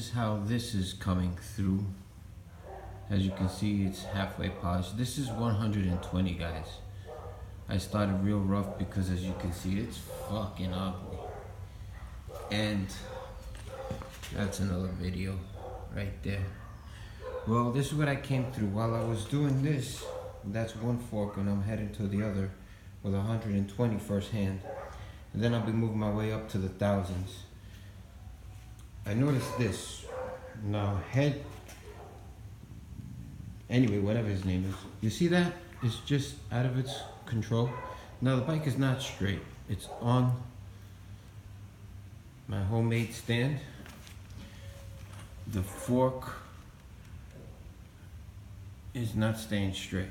is how this is coming through. As you can see, it's halfway polished. This is 120, guys. I started real rough because, as you can see, it's fucking ugly. And that's another video right there. Well, this is what I came through. While I was doing this, that's one fork, and I'm heading to the other with 120 first hand. And then I'll be moving my way up to the thousands. I noticed this. Now, anyway, whatever his name is. You see that? It's just out of its control. Now, the bike is not straight. It's on my homemade stand. The fork is not staying straight.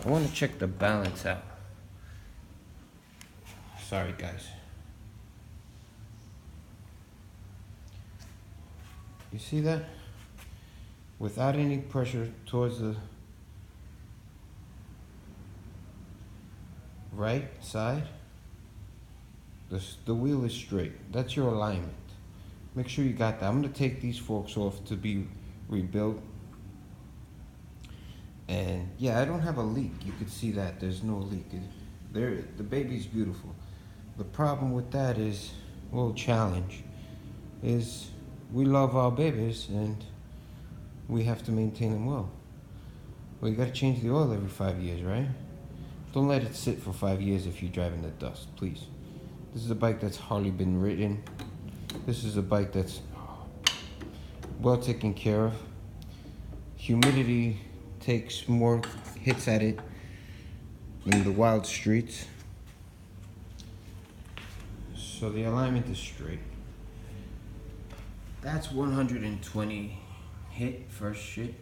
I want to check the balance out. Sorry, guys. You see that? Without any pressure towards the right side, the wheel is straight. That's your alignment. Make sure you got that. I'm going to take these forks off to be rebuilt. And yeah, I don't have a leak. You could see that. There's no leak. The baby's beautiful. The problem with that is, well, challenge, is we love our babies and we have to maintain them well. Well, you got to change the oil every 5 years, right? Don't let it sit for 5 years if you're driving the dust, please. This is a bike that's hardly been ridden. This is a bike that's well taken care of. Humidity takes more hits at it than the wild streets. So the alignment is straight. That's 120 hit, first shit.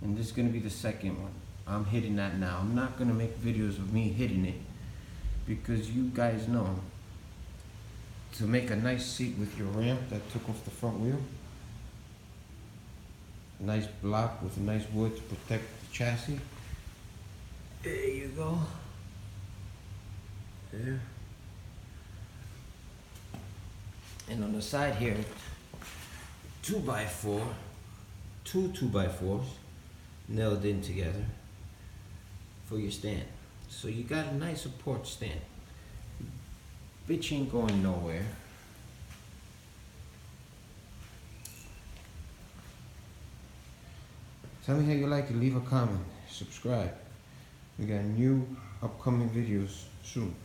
And this is gonna be the second one. I'm hitting that now. I'm not gonna make videos of me hitting it because you guys know to make a nice seat with your ramp that took off the front wheel. A nice block with a nice wood to protect the chassis. There you go. There. And on the side here, 2x4, two 2x4s nailed in together for your stand. So you got a nice support stand. Bitch ain't going nowhere. Tell me how you like it, leave a comment, subscribe. We got new upcoming videos soon.